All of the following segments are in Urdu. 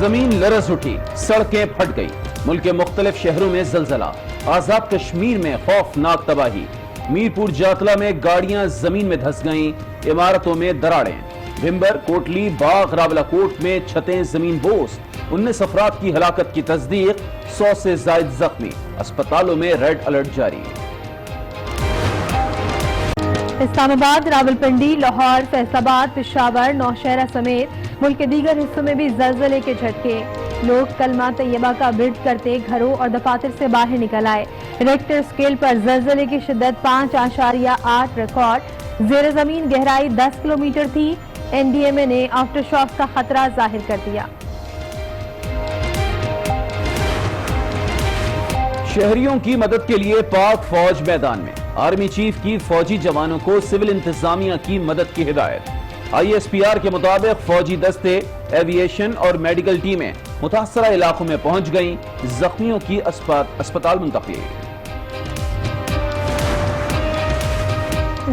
زمین لرز اٹھی، سڑکیں پھٹ گئی، ملک کے مختلف شہروں میں زلزلہ، آزاد کشمیر میں خوفناک تباہی، میرپور جاتلا میں گاڑیاں زمین میں دھس گئیں، عمارتوں میں دراڑیں، بھمبر، کوٹلی، باغ، راولاکوٹ میں چھتیں زمین بوس، 19 افراد کی ہلاکت کی تصدیق، 100 سے زائد زخمی، اسپتالوں میں ریڈ الرٹ جاری۔ اسلام آباد، راولپنڈی، لاہور، فیصل آباد، پشاور، نوشہرہ سمیت ملک کے دیگر حصوں میں بھی زلزلے کے جھٹکے، لوگ کلمہ طیبہ کا ورد کرتے گھروں اور دفاتر سے باہر نکل آئے۔ ریکٹر اسکیل پر زلزلے کی شدت 5.8 ریکارڈ، زیر زمین گہرائی 10 کلومیٹر تھی۔ این ڈی ایم اے نے آفٹر شاک کا خطرہ ظاہر کر دیا۔ شہریوں کی مدد کے لیے پاک فوج میدان میں، آرمی چیف کی فوجی جوانوں کو سول انتظامیہ کی مدد کی ہدایت۔ آئی ایس پی آر کے مطابق فوجی دستے، ایوییشن اور میڈیکل ٹیمیں متاثرہ علاقوں میں پہنچ گئیں، زخمیوں کی اسپتال منتقلی۔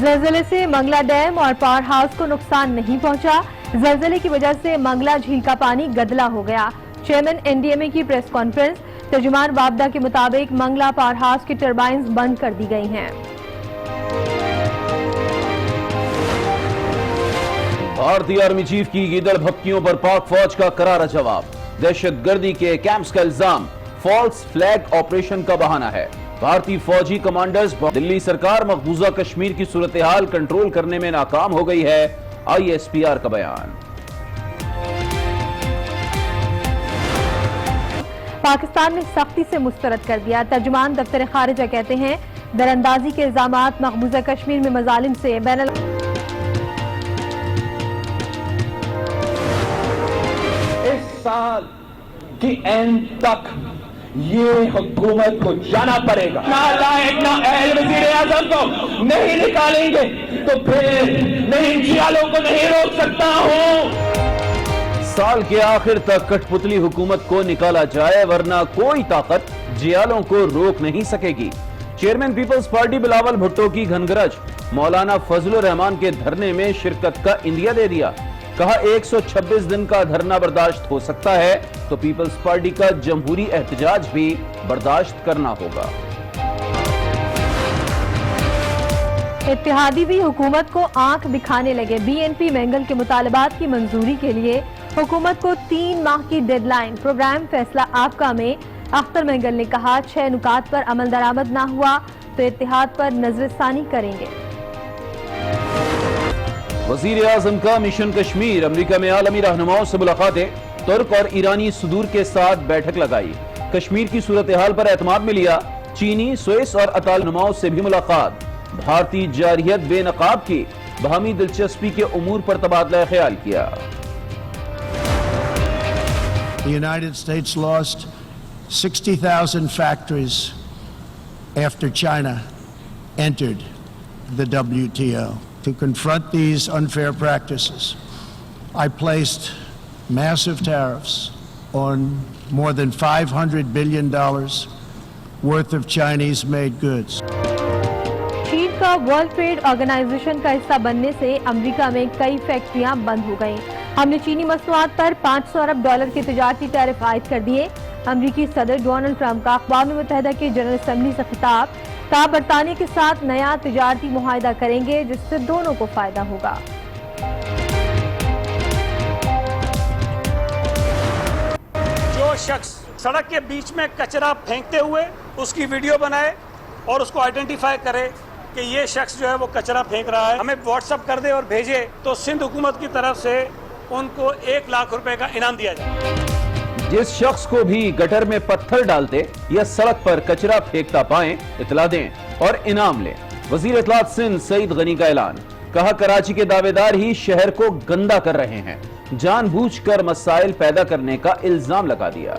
زلزلے سے منگلہ ڈیم اور پاور ہاؤس کو نقصان نہیں پہنچا، زلزلے کی وجہ سے منگلہ جھیل کا پانی گدلا ہو گیا۔ چیئرمین این ڈی ایم اے کی پریس کانفرنس، ترجمان وابدہ کے مطابق منگلہ پاور ہاؤس کی ٹربائنز بند کر دی گئی ہیں۔ بھارتی آرمی چیف کی گیدڑ بھبکیوں پر پاک فوج کا کرارا جواب، دہشت گردی کے کیمپس کا الزام فالس فلیگ آپریشن کا بہانہ ہے۔ بھارتی فوجی کمانڈرز، دلی سرکار مقبوضہ کشمیر کی صورتحال کنٹرول کرنے میں ناکام ہو گئی ہے، آئی ایس پی آر کا بیان۔ پاکستان نے سختی سے مسترد کر دیا، ترجمان دفتر خارجہ کہتے ہیں دراندازی کے الزامات مقبوضہ کشمیر میں مظالم سے بین اس سال کی اینڈ تک یہ حکومت کو جانا پڑے گا۔ نہ لائق نہ اہل وزیر اعظم کو نہیں نکالیں گے تو پھر میں ان جیالوں کو نہیں روک سکتا ہوں۔ سال کے آخر تک کٹھ پتلی حکومت کو نکالا جائے، ورنہ کوئی طاقت جیالوں کو روک نہیں سکے گی۔ Chairman peoples party Bilawal Bhutto کی گھن گرج، مولانا فضل الرحمان کے دھرنے میں شرکت کا عندیہ دے دیا، کہا 126 دن کا دھرنا برداشت ہو سکتا ہے تو پیپلز پارٹی کا جمہوری احتجاج بھی برداشت کرنا ہوگا۔ اتحادی بھی حکومت کو آنکھ دکھانے لگے، بی این پی مینگل کے مطالبات کی منظوری کے لیے حکومت کو 3 ماہ کی ڈیڈ لائن۔ پروگرام فیصلہ آپ کا میں اختر مینگل نے کہا 6 نکات پر عمل درآمد نہ ہوا تو اتحاد پر نظر ثانی کریں گے۔ وزیر اعظم کا مشن کشمیر، امریکہ میں عالمی رہنماؤں سے ملاقاتیں، ترک اور ایرانی صدور کے ساتھ بیٹھک لگائی، کشمیر کی صورتحال پر اعتماد میں لیا، چینی، سوئس اور اطالوی رہنماؤں سے بھی ملاقات، بھارتی جارحیت بے نقاب کی باہمی دلچسپی کے امور پر تبادلہ خیال کیا۔ The United States lost 60,000 factories after China entered the WTO. To confront these unfair practices, I placed massive tariffs on more than $500 billion worth of Chinese-made goods. چین کا ورلڈ ٹریڈ آرگنائزیشن کا حصہ بننے سے امریکہ میں کئی فیکٹریاں بند ہو گئیں۔ ہم نے چینی مصنوعات پر $500 ارب کے تجارتی ٹیرف عائد کر دیے۔ امریکی صدر ڈونلڈ ٹرمپ کا اقوام متحدہ کی جنرل اسمبلی سے خطاب، کہا برطانیہ کے ساتھ نیا تجارتی معاہدہ کریں گے جس سے دونوں کو فائدہ ہوگا۔ جو شخص سڑک کے بیچ میں کچرا پھینکتے ہوئے اس کی ویڈیو بنائے اور اس کو آئیڈینٹیفائی کرے کہ یہ شخص جو ہے وہ کچرا پھینک رہا ہے، ہمیں واٹس ایپ کر دے اور بھیجے تو سندھ حکومت کی طرف سے ان کو 1 لاکھ روپے کا انعام دیا جائے۔ جس شخص کو بھی گٹر میں پتھر ڈالتے یا سڑک پر کچرا پھینکتا پائیں اطلاع دیں اور انعام لیں۔ وزیر اطلاعات سندھ سعید غنی کا اعلان، کہا کراچی کے دعویدار ہی شہر کو گندا کر رہے ہیں، جان بوجھ کر مسائل پیدا کرنے کا الزام لگا دیا۔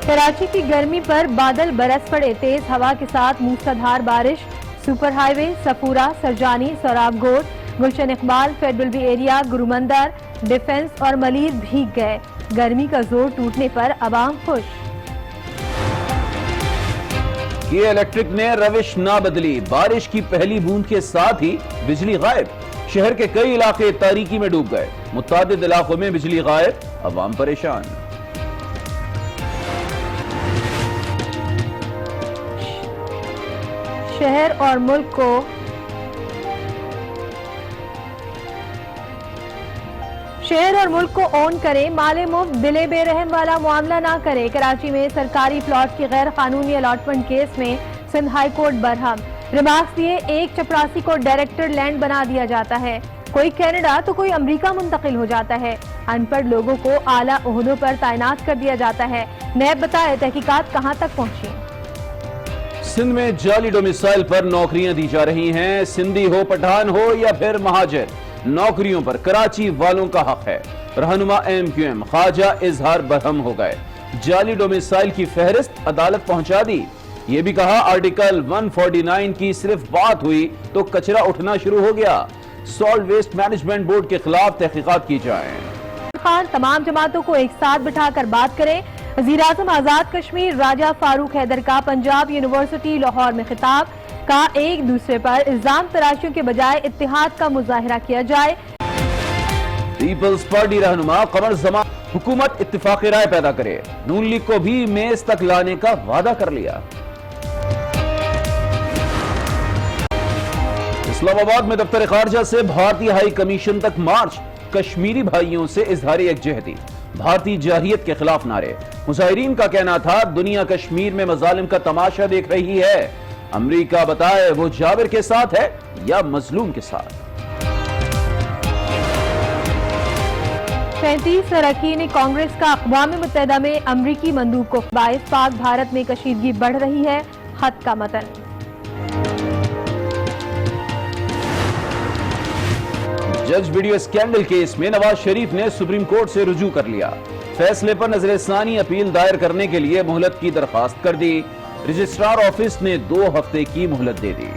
کراچی کی گرمی پر بادل برس پڑے، تیز ہوا کے ساتھ موسلادھار بارش، super highway Safoora, Surjani, Sohrab Goth, Gulshan Iqbal, federal B area, Gurumandir, Defence اور ملیر بھیگ گئے، گرمی کا زور ٹوٹنے پر عوام خوش۔ یہ الیکٹرک نے روش نہ بدلی، بارش کی پہلی بوند کے ساتھ ہی بجلی غائب، شہر کے کئی علاقے تاریکی میں ڈوب گئے، متعدد علاقوں میں بجلی غائب، عوام پریشان۔ شہر اور ملک کو اون کرے، مال مفت دلے بے رحم والا معاملہ نہ کرے۔ کراچی میں سرکاری پلاٹ کی غیر قانونی الاٹمنٹ کیس میں سندھ ہائی کورٹ برہم، ریمارکس دیے ایک چپراسی کو ڈائریکٹر لینڈ بنا دیا جاتا ہے، کوئی کینیڈا تو کوئی امریکہ منتقل ہو جاتا ہے، ان پڑھ لوگوں کو اعلیٰ عہدوں پر تعینات کر دیا جاتا ہے۔ نیب بتائے تحقیقات کہاں تک پہنچی؟ سندھ میں جعلی ڈومیسائل پر نوکریاں دی جا رہی ہیں، سندھی ہو، پٹھان ہو یا پھر مہاجر، نوکریوں پر کراچی والوں کا حق ہے۔ رہنما MQM خواجہ اظہار برہم ہو گئے، جعلی ڈومیسائل کی فہرست عدالت پہنچا دی، یہ بھی کہا آرٹیکل 149 کی صرف بات ہوئی تو کچرا اٹھنا شروع ہو گیا، سالٹ ویسٹ مینجمنٹ بورڈ کے خلاف تحقیقات کی جائیں۔ خان تمام جماعتوں کو ایک ساتھ بٹھا کر بات کریں، وزیراعظم آزاد کشمیر راجہ فاروق حیدر کا پنجاب یونیورسٹی لاہور میں خطاب، کا ایک دوسرے پر الزام تراشیوں کے بجائے اتحاد کا مظاہرہ کیا جائے۔ پیپلز پارٹی رہنما قمر زمان حکومت اتفاق رائے پیدا کرے، نون لیگ کو بھی میز تک لانے کا وعدہ کر لیا۔ اسلام آباد میں دفتر خارجہ سے بھارتی ہائی کمیشن تک مارچ، کشمیری بھائیوں سے اظہار یکجہتی، بھارتی جارحیت کے خلاف نعرے، مظاہرین کا کہنا تھا دنیا کشمیر میں مظالم کا تماشا دیکھ رہی ہے، امریکہ بتائے وہ جابر کے ساتھ ہے یا مظلوم کے ساتھ۔ 35 اراکین کانگریس کا اقوام متحدہ میں امریکی مندوب کو باعث پاک بھارت میں کشیدگی بڑھ رہی ہے، خط کا متن۔ جج ویڈیو اسکینڈل کیس میں نواز شریف نے سپریم کورٹ سے رجوع کر لیا، فیصلے پر نظر ثانی اپیل دائر کرنے کے لیے مہلت کی درخواست کر دی، رجسٹرار آفس نے 2 ہفتے کی مہلت دے دی۔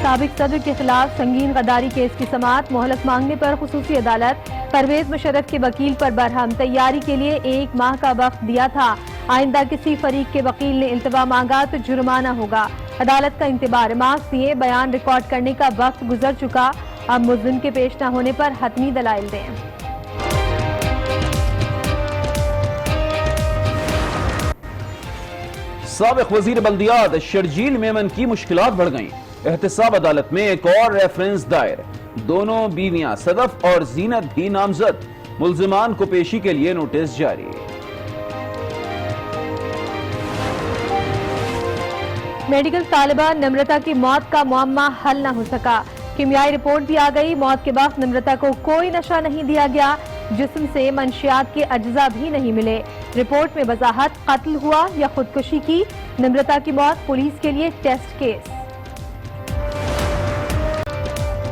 سابق صدر کے خلاف سنگین غداری کیس کی سماعت، مہلت مانگنے پر خصوصی عدالت، پرویز مشرف کے وکیل پر برہم، تیاری کے لیے 1 ماہ کا وقت دیا تھا، آئندہ کسی فریق کے وکیل نے التوا مانگا تو جرمانہ ہوگا، عدالت کا انتباہ، ریمارکس دیے بیان ریکارڈ کرنے کا وقت گزر چکا، اب ملزم کے پیش نہ ہونے پر حتمی دلائل دیں۔ سابق وزیر بلدیات شرجیل میمن کی مشکلات بڑھ گئیں، احتساب عدالت میں ایک اور ریفرنس دائر، دونوں بیویاں صدف اور زینت بھی نامزد، ملزمان کو پیشی کے لیے نوٹس جاری۔ میڈیکل طالبہ نمرتا کی موت کا معمہ حل نہ ہو سکا، کیمیائی رپورٹ بھی آ گئی، موت کے وقت نمرتا کو کوئی نشہ نہیں دیا گیا، جسم سے منشیات کے اجزاء بھی نہیں ملے، رپورٹ میں وضاحت، قتل ہوا یا خودکشی کی، نمرتا کی موت پولیس کے لیے ٹیسٹ کیس۔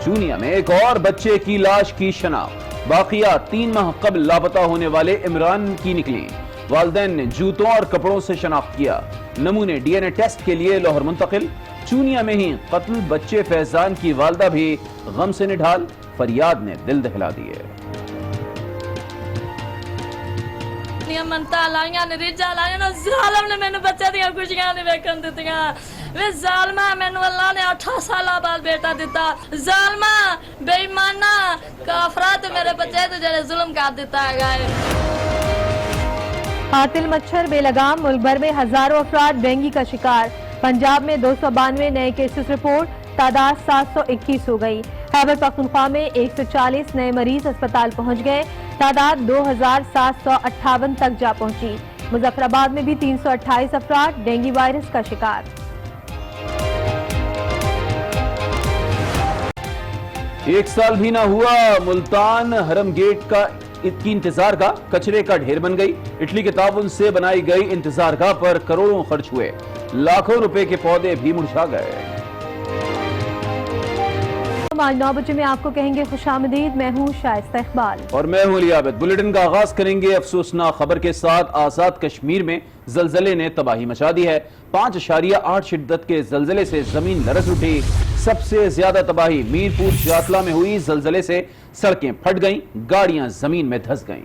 چونیا میں ایک اور بچے کی لاش کی شناخت، باقیات 3 ماہ قبل لاپتہ ہونے والے عمران کی نکلی، والدین نے جوتوں اور کپڑوں سے شناخت کیا، نمونے DNA ٹیسٹ کے لیے لاہور منتقل، چونیا میں ہی قتل بچے فیضان کی والدہ بھی غم سے نڈھال، فریاد نے دل دہلا دیے۔ منتا لائیاں نے ریجا لائیاں نے ظالم نے مینوں بچے دیاں خوشیاں نہیں ویکھن دتیاں، وے ظالما مینوں اللہ نے 18 سالہ بعد بیٹا دیتا، ظالما بے ایمانا کافرہ تے میرے بچے تے جڑے ظلم کر دیتا ہے۔ قاتل مچھر بے لگام، ملک بھر میں ہزاروں افراد ڈینگی کا شکار، پنجاب میں 292 نئے کیسز رپورٹ، تعداد 721 ہو گئی، خیبر پختونخوا میں 140 نئے مریض اسپتال پہنچ گئے، تعداد 2758 تک جا پہنچی، مظفر آباد میں بھی 328 افراد ڈینگی وائرس کا شکار۔ ایک سال بھی نہ ہوا ملتان حرم گیٹ کی انتظار گاہ کچرے کا ڈھیر بن گئی، اٹلی کے تعاون سے بنائی گئی انتظار گاہ پر کروڑوں خرچ ہوئے، لاکھوں روپے کے پودے بھی مرجھا گئے۔ آج 9 بجے میں آپ کو کہیں گے خوش آمدید، میں ہوں شائستہ اقبال اور میں ہوں علی عابد۔ بلیٹن کا آغاز کریں گے افسوسناک خبر کے ساتھ، آزاد کشمیر میں زلزلے نے تباہی مچا دی ہے، 5.8 شدت کے زلزلے سے زمین لرز اٹھی، سب سے زیادہ تباہی میرپور جاتلہ میں ہوئی، زلزلے سے سڑکیں پھٹ گئیں، گاڑیاں زمین میں دھس گئیں۔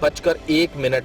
4:01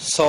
100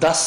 10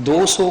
200